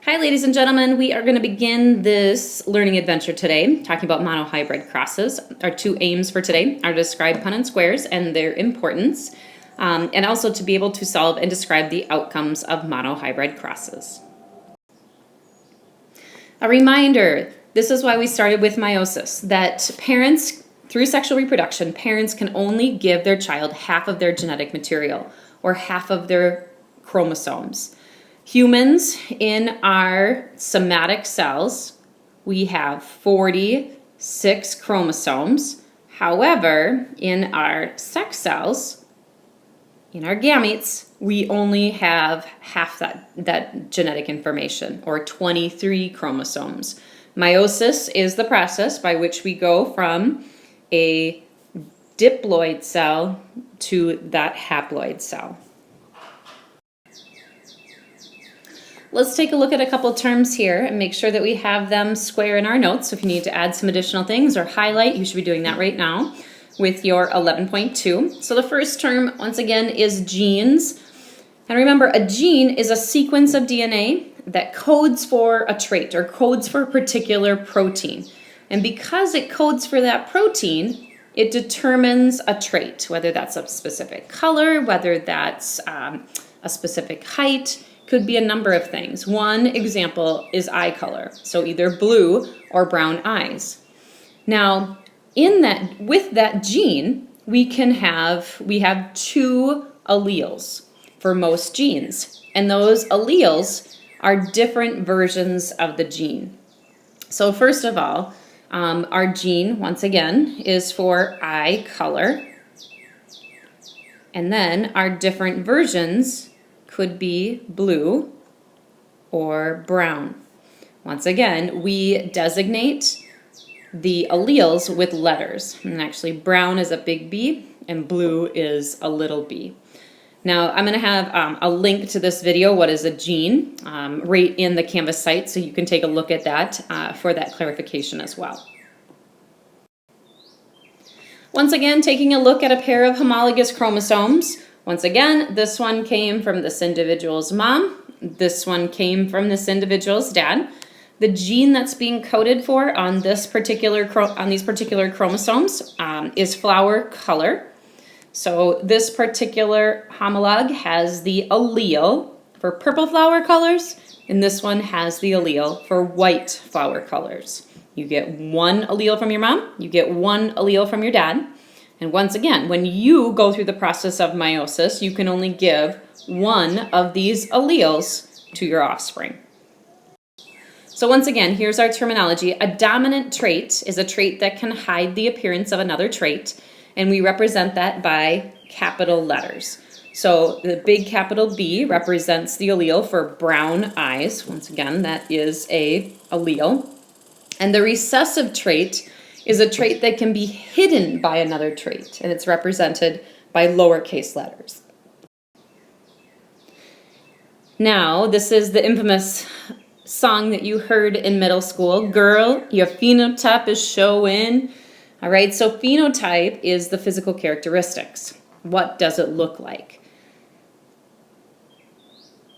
Hi, ladies and gentlemen. We are going to begin this learning adventure today, talking about monohybrid crosses. Our two aims for today are to describe Punnett squares and their importance, and also to be able to solve and describe the outcomes of monohybrid crosses. A reminder, this is why we started with meiosis, that parents, through sexual reproduction, parents can only give their child half of their genetic material, or half of their chromosomes. Humans, in our somatic cells, we have 46 chromosomes. However, in our sex cells, in our gametes, we only have half that genetic information, or 23 chromosomes. Meiosis is the process by which we go from a diploid cell to that haploid cell. Let's take a look at a couple terms here and make sure that we have them square in our notes. So if you need to add some additional things or highlight, you should be doing that right now with your 11.2. So the first term, once again, is genes. And remember, a gene is a sequence of DNA that codes for a trait or codes for a particular protein. And because it codes for that protein, it determines a trait, whether that's a specific color, whether that's a specific height. Could be a number of things. One example is eye color, so either blue or brown eyes. Now, with that gene, we have two alleles for most genes, and those alleles are different versions of the gene. So first of all, our gene, once again, is for eye color, and then our different versions could be blue or brown. Once again, we designate the alleles with letters. And actually, brown is a big B and blue is a little b. Now, I'm going to have a link to this video, what is a gene, right in the Canvas site, so you can take a look at that for that clarification as well. Once again, taking a look at a pair of homologous chromosomes. Once again, this one came from this individual's mom. This one came from this individual's dad. The gene that's being coded for on these particular chromosomes is flower color. So this particular homolog has the allele for purple flower colors, and this one has the allele for white flower colors. You get one allele from your mom, you get one allele from your dad. And once again, when you go through the process of meiosis, you can only give one of these alleles to your offspring. So once again, here's our terminology. A dominant trait is a trait that can hide the appearance of another trait, and we represent that by capital letters. So the big capital B represents the allele for brown eyes. Once again, that is a allele. And the recessive trait is a trait that can be hidden by another trait, and it's represented by lowercase letters. Now, this is the infamous song that you heard in middle school. Girl, your phenotype is showing. All right, so phenotype is the physical characteristics. What does it look like?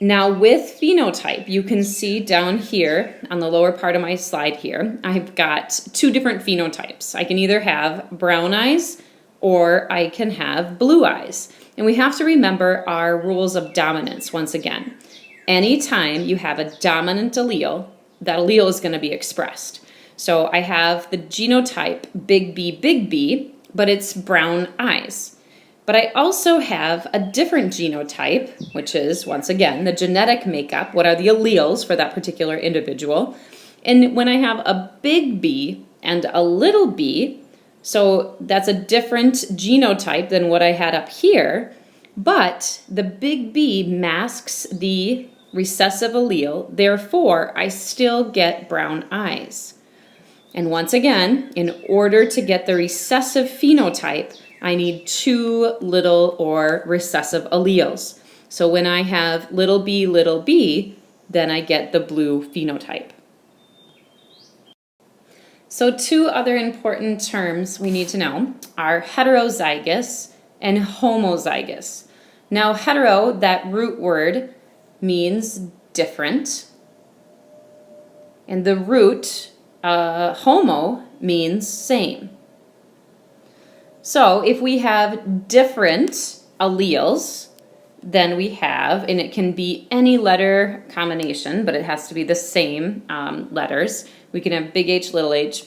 Now with phenotype, you can see down here on the lower part of my slide here, I've got two different phenotypes. I can either have brown eyes or I can have blue eyes. And we have to remember our rules of dominance once again. Anytime you have a dominant allele, that allele is going to be expressed. So I have the genotype big B, but it's brown eyes. But I also have a different genotype, which is, once again, the genetic makeup. What are the alleles for that particular individual? And when I have a big B and a little b, so that's a different genotype than what I had up here, but the big B masks the recessive allele, therefore I still get brown eyes. And once again, in order to get the recessive phenotype, I need two little or recessive alleles. So when I have little b, then I get the blue phenotype. So two other important terms we need to know are heterozygous and homozygous. Now hetero, that root word, means different, And the root, homo, means same. So if we have different alleles, then we have, and it can be any letter combination, but it has to be the same letters. We can have big H,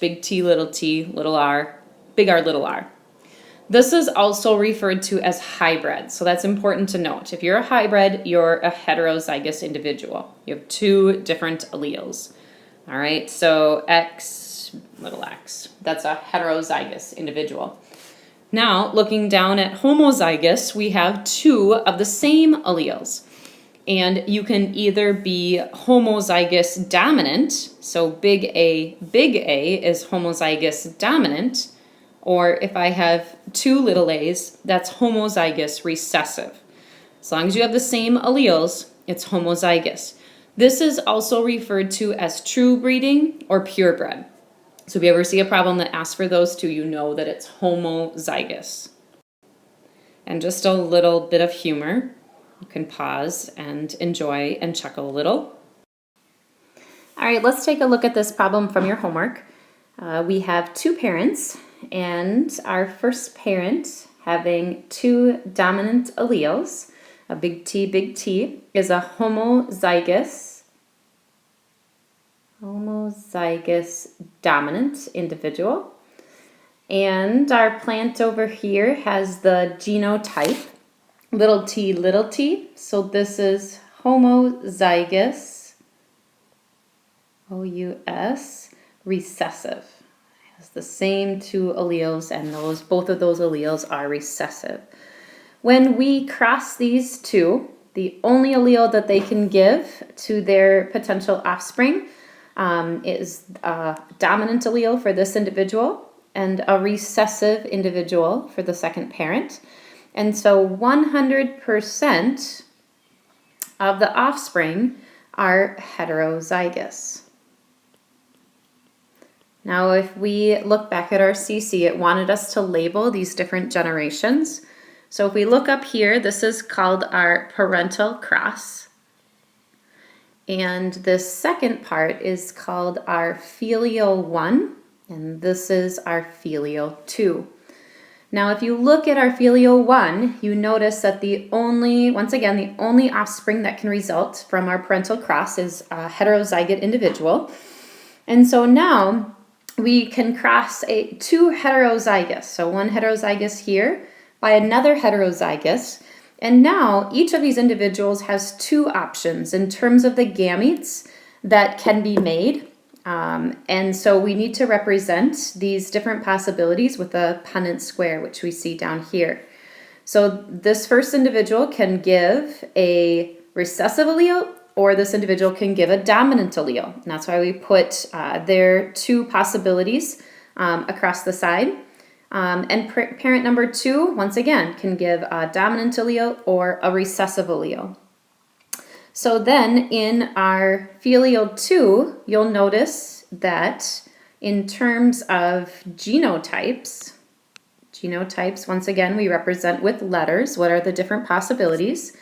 big T, little r, big R, little r. This is also referred to as hybrid, so that's important to note. If you're a hybrid, you're a heterozygous individual. You have two different alleles. All right, so X, little x, that's a heterozygous individual. Now, looking down at homozygous, we have two of the same alleles. And you can either be homozygous dominant, so big A is homozygous dominant, or if I have two little a's, that's homozygous recessive. As long as you have the same alleles, it's homozygous. This is also referred to as true breeding or purebred. So if you ever see a problem that asks for those two, you know that it's homozygous. And just a little bit of humor. You can pause and enjoy and chuckle a little. All right, let's take a look at this problem from your homework. We have two parents, and our first parent having two dominant alleles, a big T, is a homozygous dominant individual. And our plant over here has the genotype, little t, so this is homozygous, OUS, recessive. It has the same two alleles, and both of those alleles are recessive. When we cross these two, the only allele that they can give to their potential offspring is a dominant allele for this individual and a recessive individual for the second parent. And so 100% of the offspring are heterozygous. Now, if we look back at our CC, it wanted us to label these different generations. So if we look up here, this is called our parental cross. And this second part is called our filial 1, and this is our filial 2. Now, if you look at our filial 1, you notice that once again, the only offspring that can result from our parental cross is a heterozygote individual. And so now we can cross two heterozygous, so one heterozygous here by another heterozygous. And now each of these individuals has two options in terms of the gametes that can be made. And so we need to represent these different possibilities with a Punnett square, which we see down here. So this first individual can give a recessive allele, or this individual can give a dominant allele. And that's why we put their two possibilities across the side. And parent number 2, once again, can give a dominant allele or a recessive allele. So then in our filial 2, you'll notice that in terms of genotypes, once again, we represent with letters. What are the different possibilities?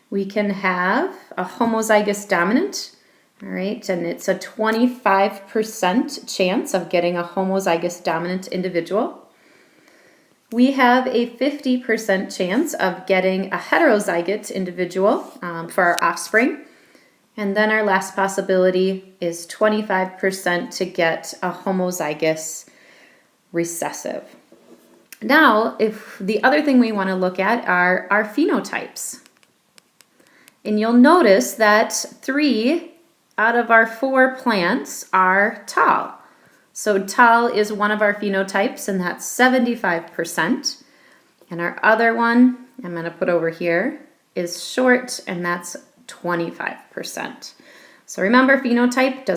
We can have a homozygous dominant, all right, and it's a 25% chance of getting a homozygous dominant individual. We have a 50% chance of getting a heterozygote individual for our offspring. And then our last possibility is 25% to get a homozygous recessive. Now, if the other thing we want to look at are our phenotypes. And you'll notice that 3 out of our 4 plants are tall. So tall is one of our phenotypes, and that's 75%. And our other one, I'm going to put over here, is short, and that's 25%. So remember, phenotype,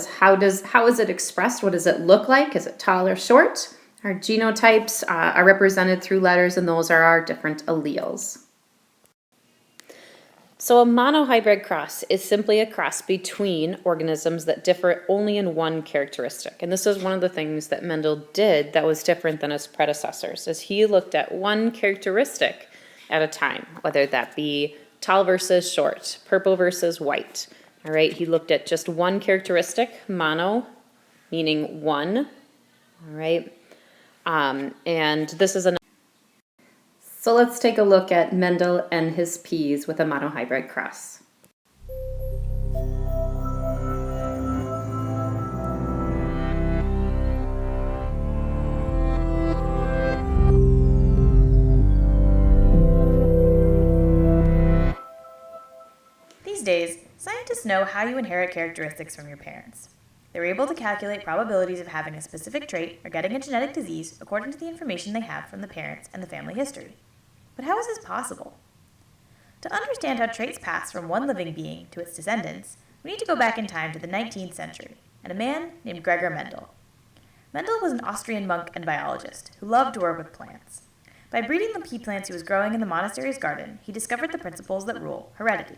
how is it expressed? What does it look like? Is it tall or short? Our genotypes are represented through letters, and those are our different alleles. So a monohybrid cross is simply a cross between organisms that differ only in one characteristic. And this is one of the things that Mendel did that was different than his predecessors, is he looked at one characteristic at a time, whether that be tall versus short, purple versus white, All right, he looked at just one characteristic, mono, meaning one. All right, and this is So let's take a look at Mendel and his peas with a monohybrid cross. These days, scientists know how you inherit characteristics from your parents. They're able to calculate probabilities of having a specific trait or getting a genetic disease according to the information they have from the parents and the family history. But how is this possible? To understand how traits pass from one living being to its descendants, we need to go back in time to the 19th century and a man named Gregor Mendel. Mendel was an Austrian monk and biologist who loved to work with plants. By breeding the pea plants he was growing in the monastery's garden, he discovered the principles that rule heredity.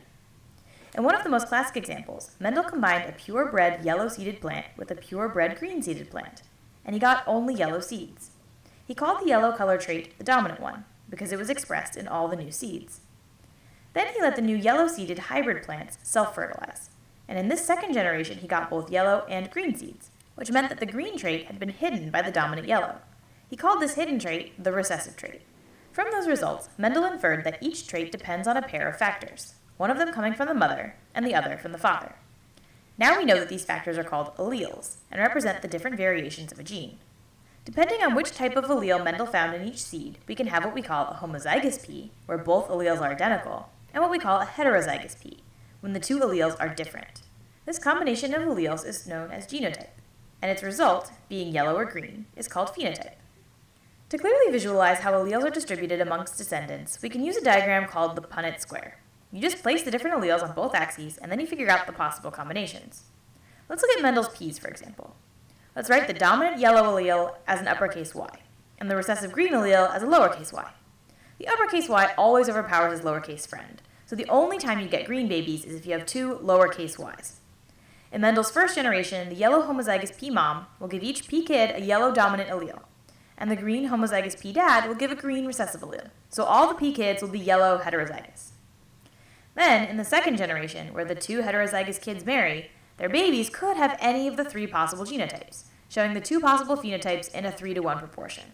In one of the most classic examples, Mendel combined a purebred yellow-seeded plant with a purebred green-seeded plant, and he got only yellow seeds. He called the yellow color trait the dominant one, because it was expressed in all the new seeds. Then he let the new yellow-seeded hybrid plants self-fertilize, and in this second generation he got both yellow and green seeds, which meant that the green trait had been hidden by the dominant yellow. He called this hidden trait the recessive trait. From those results, Mendel inferred that each trait depends on a pair of factors, one of them coming from the mother and the other from the father. Now we know that these factors are called alleles and represent the different variations of a gene. Depending on which type of allele Mendel found in each seed, we can have what we call a homozygous pea, where both alleles are identical, and what we call a heterozygous pea, when the two alleles are different. This combination of alleles is known as genotype, and its result, being yellow or green, is called phenotype. To clearly visualize how alleles are distributed amongst descendants, we can use a diagram called the Punnett square. You just place the different alleles on both axes, and then you figure out the possible combinations. Let's look at Mendel's peas, for example. Let's write the dominant yellow allele as an uppercase Y, and the recessive green allele as a lowercase y. The uppercase y always overpowers its lowercase friend, so the only time you get green babies is if you have two lowercase y's. In Mendel's first generation, the yellow homozygous pea mom will give each pea kid a yellow dominant allele, and the green homozygous pea dad will give a green recessive allele, so all the pea kids will be yellow heterozygous. Then, in the second generation, where the two heterozygous kids marry, their babies could have any of the three possible genotypes, showing the two possible phenotypes in a 3-to-1 proportion.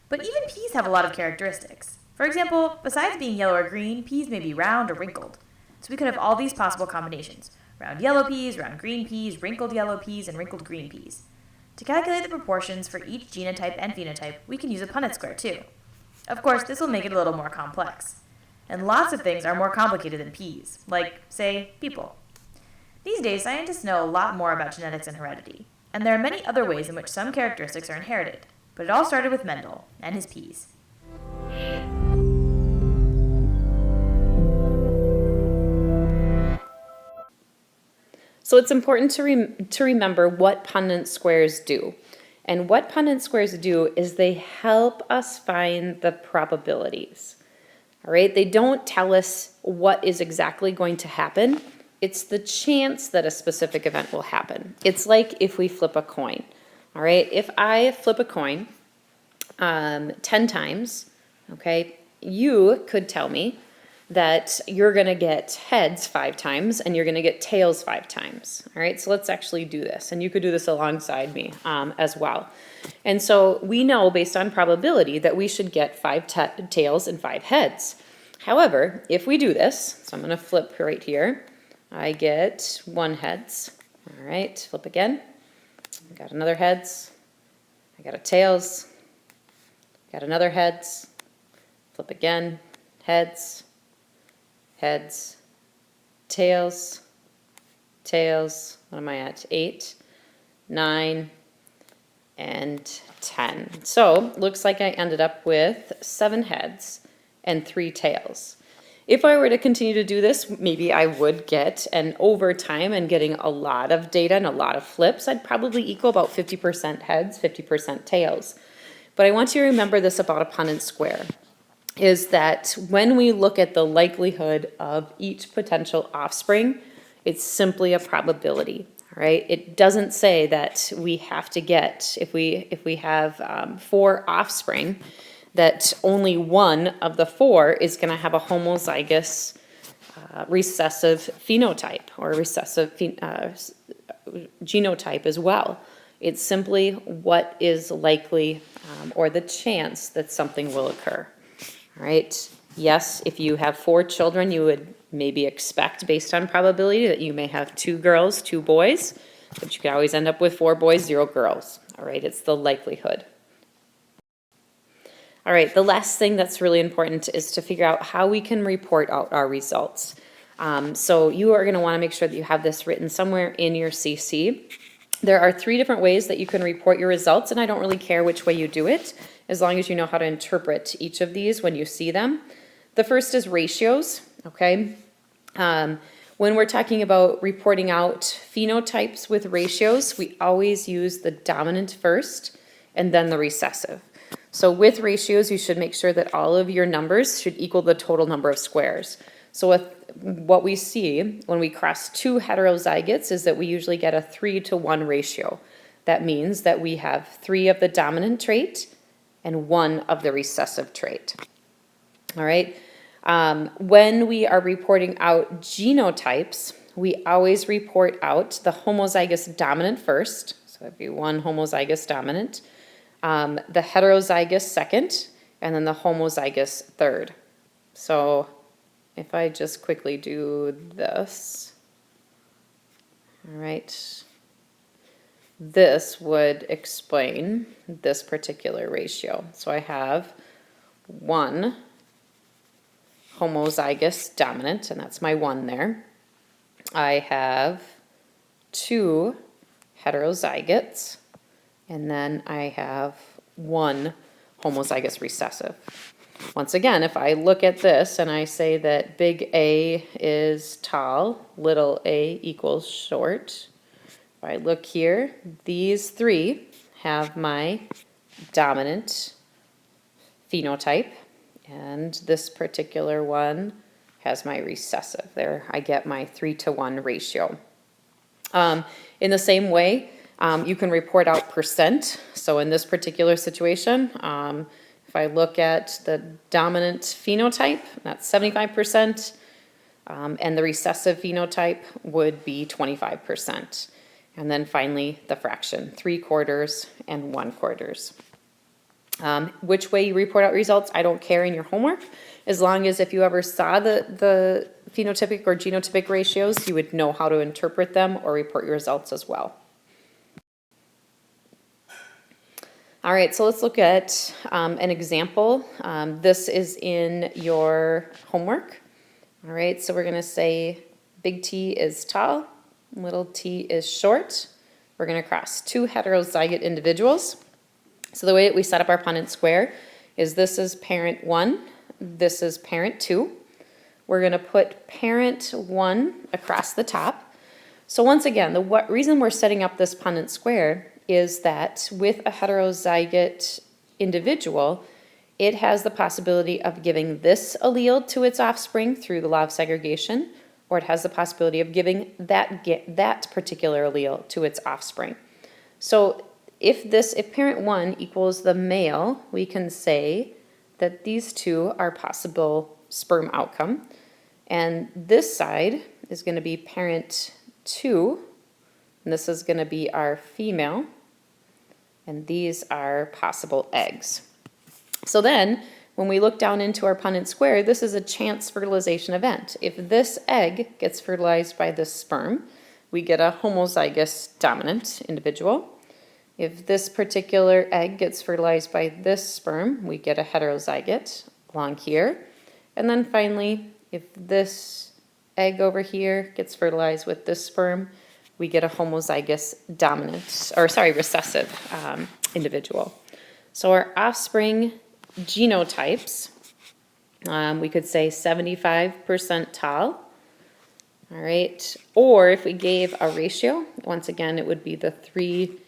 But even peas have a lot of characteristics. For example, besides being yellow or green, peas may be round or wrinkled. So we could have all these possible combinations: round yellow peas, round green peas, wrinkled yellow peas, and wrinkled green peas. To calculate the proportions for each genotype and phenotype, we can use a Punnett square too. Of course, this will make it a little more complex. And lots of things are more complicated than peas, like, say, people. These days, scientists know a lot more about genetics and heredity, and there are many other ways in which some characteristics are inherited, but it all started with Mendel and his peas. So it's important to remember what Punnett squares do. And what Punnett squares do is they help us find the probabilities. All right, they don't tell us what is exactly going to happen. It's the chance that a specific event will happen. It's like if we flip a coin. All right, if I flip a coin 10 times, okay, you could tell me that you're going to get heads 5 times and you're going to get tails 5 times. All right, so let's actually do this. And you could do this alongside me as well. And so we know based on probability that we should get 5 tails and 5 heads. However, if we do this, so I'm going to flip right here, I get 1 heads. All right, flip again. I got another heads. I got a tails. Got another heads. Flip again. Heads. Heads. Tails. Tails. What am I at? 8, 9, and 10. So looks like I ended up with 7 heads and 3 tails. If I were to continue to do this, maybe I would get, and over time and getting a lot of data and a lot of flips, I'd probably equal about 50% heads, 50% tails. But I want you to remember this about a Punnett square, is that when we look at the likelihood of each potential offspring, it's simply a probability. All right, it doesn't say that we have to get, if we have 4 offspring, that only one of the 4 is going to have a homozygous recessive phenotype or recessive genotype as well. It's simply what is likely or the chance that something will occur. All right. Yes, if you have 4 children, you would maybe expect, based on probability, that you may have 2 girls, 2 boys, but you could always end up with 4 boys, 0 girls. All right, it's the likelihood. All right, the last thing that's really important is to figure out how we can report out our results. So you are going to want to make sure that you have this written somewhere in your CC. There are 3 different ways that you can report your results, and I don't really care which way you do it, as long as you know how to interpret each of these when you see them. The first is ratios, okay? When we're talking about reporting out phenotypes with ratios, we always use the dominant first and then the recessive. So with ratios, you should make sure that all of your numbers should equal the total number of squares. So with what we see when we cross 2 heterozygotes is that we usually get a 3-to-1 ratio. That means that we have 3 of the dominant trait and 1 of the recessive trait. All right. When we are reporting out genotypes, we always report out the homozygous dominant first. So that'd be 1 homozygous dominant, the heterozygous second, and then the homozygous third. So if I just quickly do this, all right, this would explain this particular ratio. So I have 1 homozygous dominant, and that's my 1 there. I have 2 heterozygotes, and then I have 1 homozygous recessive. Once again, if I look at this and I say that big A is tall, little a equals short, if I look here, these 3 have my dominant phenotype, and this particular one has my recessive. There I get my 3-to-1 ratio. In the same way, you can report out percent. So in this particular situation, if I look at the dominant phenotype, that's 75%, and the recessive phenotype would be 25%. And then finally, the fraction, 3/4 and 1/4. Which way you report out results, I don't care in your homework, as long as if you ever saw the phenotypic or genotypic ratios, you would know how to interpret them or report your results as well. All right, so let's look at an example. This is in your homework. All right, so we're going to say big T is tall, little t is short. We're going to cross 2 heterozygote individuals. So the way that we set up our Punnett square is this is parent 1, this is parent 2. We're going to put parent 1 across the top. So once again, the reason we're setting up this Punnett square is that with a heterozygote individual, it has the possibility of giving this allele to its offspring through the law of segregation, or it has the possibility of giving that particular allele to its offspring. So if parent 1 equals the male, we can say that these 2 are possible sperm outcome. And this side is going to be parent 2, and this is going to be our female, and these are possible eggs. So then, when we look down into our Punnett square, this is a chance fertilization event. If this egg gets fertilized by this sperm, we get a homozygous dominant individual. If this particular egg gets fertilized by this sperm, we get a heterozygote along here. And then finally, if this egg over here gets fertilized with this sperm, we get a homozygous recessive individual. So our offspring genotypes, we could say 75% tall, all right? Or if we gave a ratio, once again, it would be the 3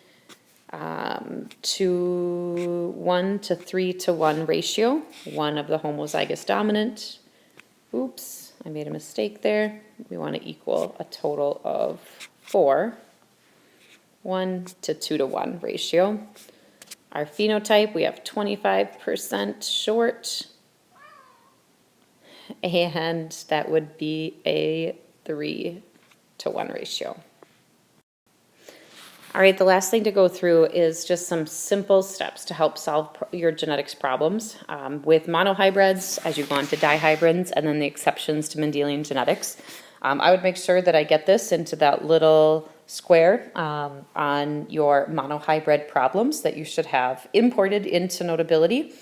to 1 to 3-to-1 ratio, 1 of the homozygous dominant. Oops, I made a mistake there. We want to equal a total of 4, 1 to 2-to-1 ratio. Our phenotype, we have 25% short, and that would be a 3-to-1 ratio. All right, the last thing to go through is just some simple steps to help solve your genetics problems. With monohybrids, as you go on to dihybrids, and then the exceptions to Mendelian genetics. I would make sure that I get this into that little square on your monohybrid problems that you should have imported into Notability.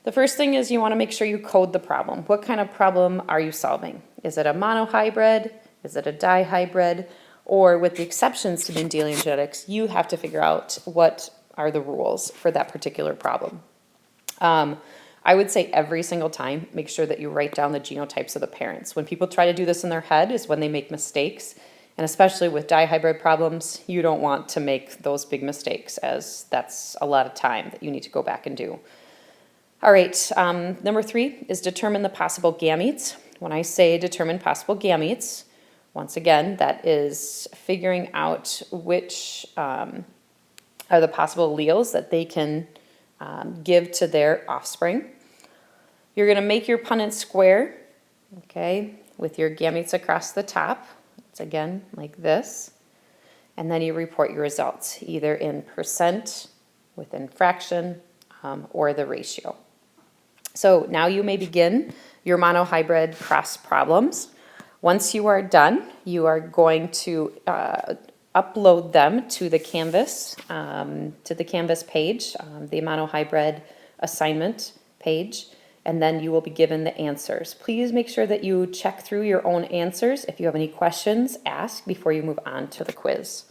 The first thing is you want to make sure you code the problem. What kind of problem are you solving? Is it a monohybrid? Is it a dihybrid? Or with the exceptions to Mendelian genetics, you have to figure out what are the rules for that particular problem. I would say every single time, make sure that you write down the genotypes of the parents. When people try to do this in their head is when they make mistakes. And especially with dihybrid problems, you don't want to make those big mistakes, as that's a lot of time that you need to go back and do. All right, number 3 is determine the possible gametes. When I say determine possible gametes, once again, that is figuring out which are the possible alleles that they can give to their offspring. You're going to make your Punnett square, okay, with your gametes across the top. It's again like this. And then you report your results, either in percent, within fraction, or the ratio. So now you may begin your monohybrid cross problems. Once you are done, you are going to upload them to the Canvas page, the monohybrid assignment page, and then you will be given the answers. Please make sure that you check through your own answers. If you have any questions, ask before you move on to the quiz.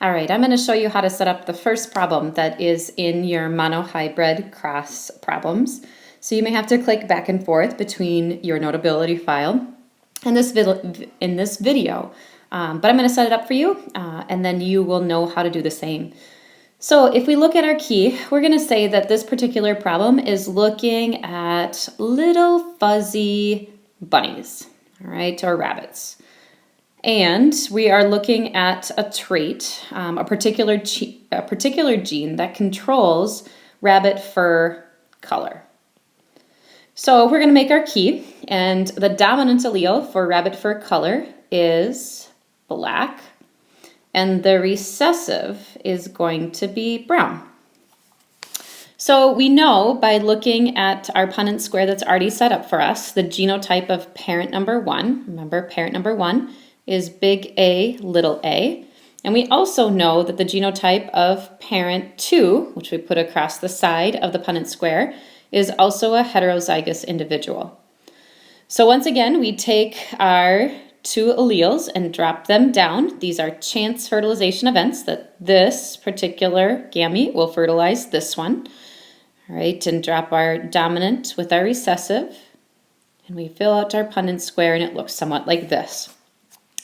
All right, I'm going to show you how to set up the first problem that is in your monohybrid cross problems. So you may have to click back and forth between your Notability file and this video, but I'm going to set it up for you, and then you will know how to do the same. So if we look at our key, we're going to say that this particular problem is looking at little fuzzy bunnies, all right, or rabbits. And we are looking at a trait, a particular gene that controls rabbit fur color. So we're going to make our key, and the dominant allele for rabbit fur color is black, and the recessive is going to be brown. So we know by looking at our Punnett square that's already set up for us, the genotype of parent number 1, remember parent number 1 is big A, little a, and we also know that the genotype of parent 2, which we put across the side of the Punnett square, is also a heterozygous individual. So once again, we take our 2 alleles and drop them down. These are chance fertilization events that this particular gamete will fertilize this one. All right, and drop our dominant with our recessive, and we fill out our Punnett square, and it looks somewhat like this.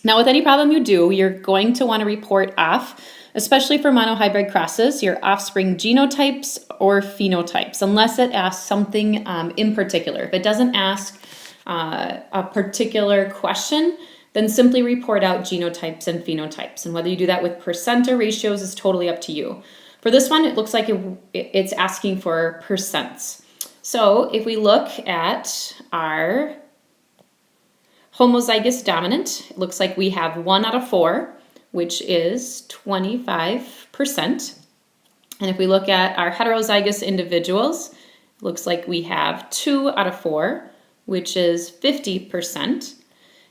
Now with any problem you do, you're going to want to report off, especially for monohybrid crosses, your offspring genotypes or phenotypes, unless it asks something in particular. If it doesn't ask a particular question, then simply report out genotypes and phenotypes. And whether you do that with percent or ratios is totally up to you. For this one, it looks like it's asking for percents. So if we look at our homozygous dominant, it looks like we have 1 out of 4, which is 25%. And if we look at our heterozygous individuals, it looks like we have 2 out of 4, which is 50%.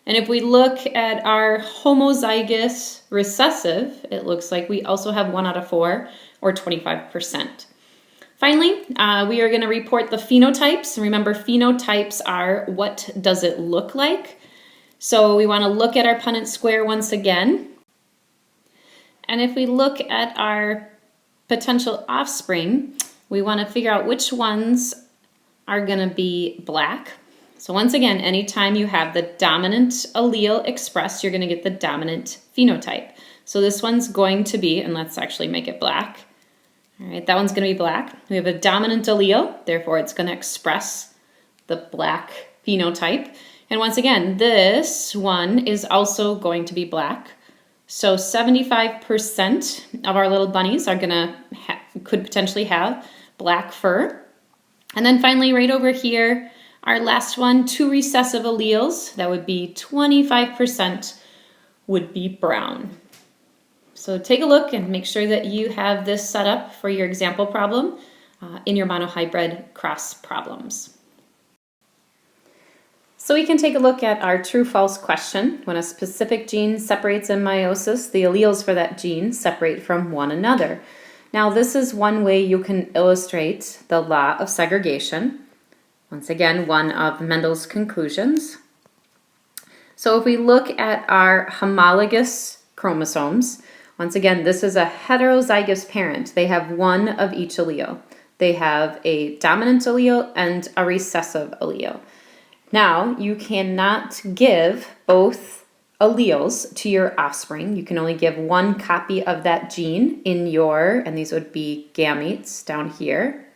And if we look at our homozygous recessive, it looks like we also have 1 out of 4, or 25%. Finally, we are going to report the phenotypes. Remember, phenotypes are what does it look like. So we want to look at our Punnett square once again. And if we look at our potential offspring, we want to figure out which ones are going to be black. So once again, anytime you have the dominant allele expressed, you're going to get the dominant phenotype. So this one's going to be, and let's actually make it black. All right, that one's going to be black. We have a dominant allele, therefore it's going to express the black phenotype. And once again, this one is also going to be black. So 75% of our little bunnies are could potentially have black fur. And then finally, right over here, our last one, 2 recessive alleles. That would be 25% would be brown. So take a look and make sure that you have this set up for your example problem in your monohybrid cross problems. So we can take a look at our true-false question. When a specific gene separates in meiosis, the alleles for that gene separate from one another. Now this is one way you can illustrate the law of segregation. Once again, one of Mendel's conclusions. So if we look at our homologous chromosomes, once again, this is a heterozygous parent. They have one of each allele. They have a dominant allele and a recessive allele. Now, you cannot give both alleles to your offspring. You can only give one copy of that gene in your, and these would be gametes down here.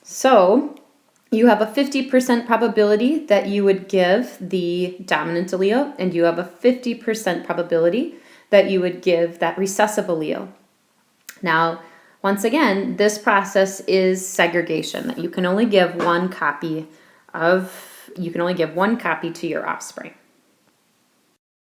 So, you have a 50% probability that you would give the dominant allele, and you have a 50% probability that you would give that recessive allele. Now, once again, this process is segregation, that you can only give one copy to your offspring.